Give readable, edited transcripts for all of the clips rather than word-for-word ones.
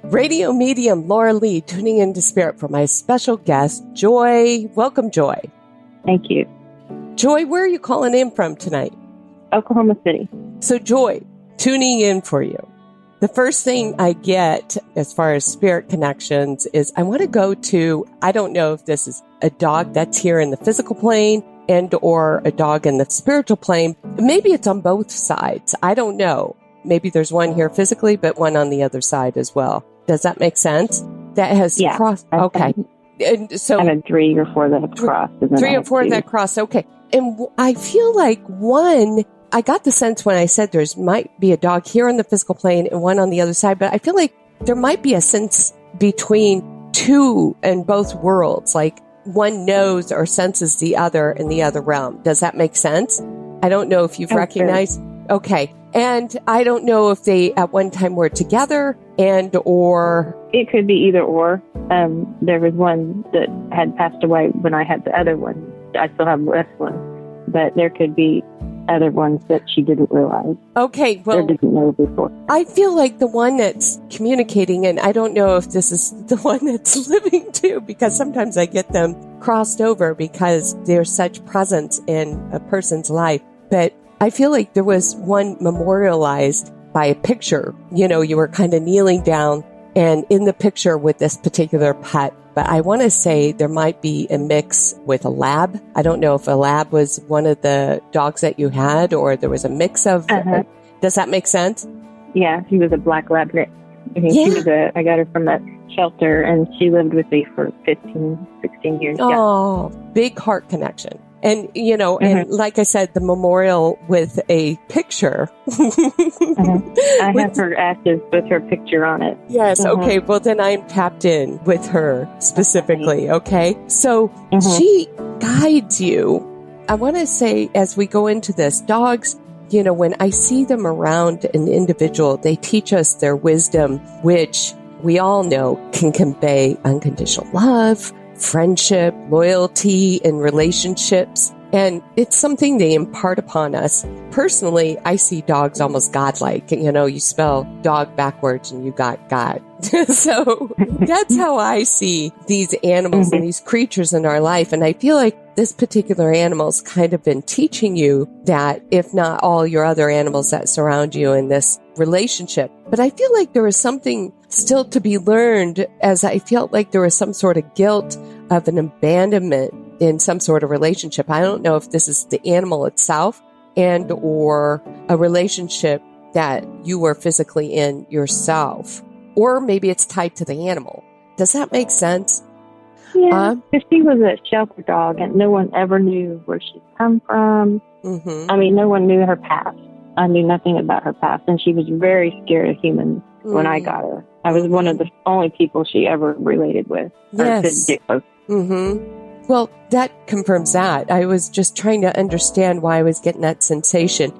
Radio medium Laura Lee tuning into Spirit for my special guest, Joy. Welcome, Joy. Thank you. Joy, where are you calling in from tonight? Oklahoma City. So, Joy, tuning in for you. The first thing I get as far as spirit connections is I want to go to, I don't know if this is a dog that's here in the physical plane and or a dog in the spiritual plane. Maybe it's on both sides. I don't know. Maybe there's one here physically, but one on the other side as well. Does that make sense? That has crossed. Okay. And so I have 3 or 4 that have crossed. 3 or 4 that crossed. Okay. And I feel like one, I got the sense when I said there's might be a dog here on the physical plane and one on the other side, but I feel like there might be a sense between two in both worlds, like one knows or senses the other in the other realm. Does that make sense? I don't know if you've recognized. Okay. And I don't know if they at one time were together and or. It could be either or. There was one that had passed away when I had the other one. I still have this one, but there could be other ones that she didn't realize. Okay, well, or didn't know before. I feel like the one that's communicating, and I don't know if this is the one that's living too, because sometimes I get them crossed over because there's such presence in a person's life. But I feel like there was one memorialized by a picture. You know, you were kind of kneeling down and in the picture with this particular pet. But I want to say there might be a mix with a lab. I don't know if a lab was one of the dogs that you had or there was a mix of. Does that make sense? Yeah, she was a black lab. I got her from that shelter and she lived with me for 15, 16 years. Oh, big heart connection. And, you know, and like I said, the memorial with a picture. I have her ashes with her picture on it. Yes. Okay. Well, then I'm tapped in with her specifically. Okay. So she guides you. I want to say, as we go into this, dogs, you know, when I see them around an individual, they teach us their wisdom, which we all know can convey unconditional love, friendship, loyalty, and relationships. And it's something they impart upon us. Personally, I see dogs almost godlike. You know, you spell dog backwards and you got God. So that's how I see these animals and these creatures in our life. And I feel like this particular animal's kind of been teaching you that, if not all your other animals that surround you in this relationship. But I feel like there was something still to be learned, as I felt like there was some sort of guilt of an abandonment in some sort of relationship. I don't know if this is the animal itself and or a relationship that you were physically in yourself, or maybe it's tied to the animal. Does that make sense? Yeah, because she was a shelter dog and no one ever knew where she'd come from. I mean, no one knew her past. I knew nothing about her past, and she was very scared of humans when I got her. I was one of the only people she ever related with. Yes. Well, that confirms that. I was just trying to understand why I was getting that sensation.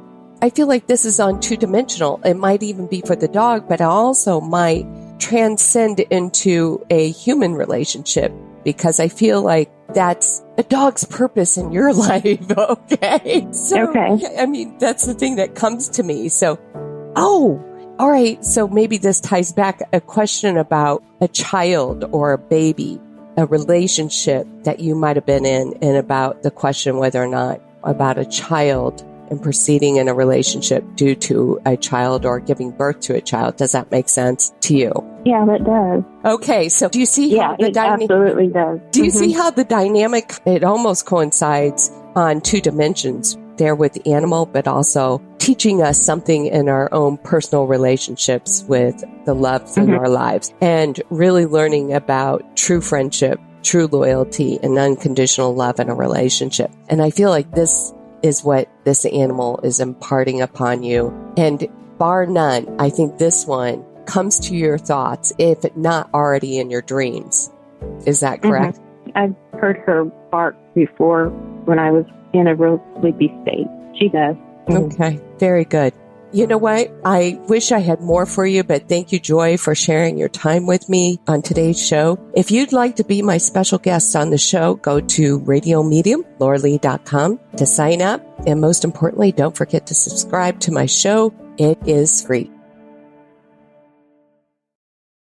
I feel like this is on 2-dimensional. It might even be for the dog, but it also might transcend into a human relationship, because I feel like that's a dog's purpose in your life. Okay. So, I mean, that's the thing that comes to me. So, all right. So maybe this ties back a question about a child or a baby, a relationship that you might have been in, and about the question whether or not about a child and proceeding in a relationship due to a child or giving birth to a child. Does that make sense to you? Yeah, that does. Okay, so do you see how the dynamic? Absolutely does. Do you see how the dynamic, it almost coincides on 2 dimensions there with the animal, but also teaching us something in our own personal relationships with the loves in our lives, and really learning about true friendship, true loyalty, and unconditional love in a relationship. And I feel like this is what this animal is imparting upon you. And bar none, I think this one comes to your thoughts, if not already in your dreams. Is that correct? I've heard her bark before when I was in a real sleepy state. She does. Okay, very good. You know what? I wish I had more for you, but thank you, Joy, for sharing your time with me on today's show. If you'd like to be my special guest on the show, go to radiomediumlauralee.com to sign up. And most importantly, don't forget to subscribe to my show. It is free.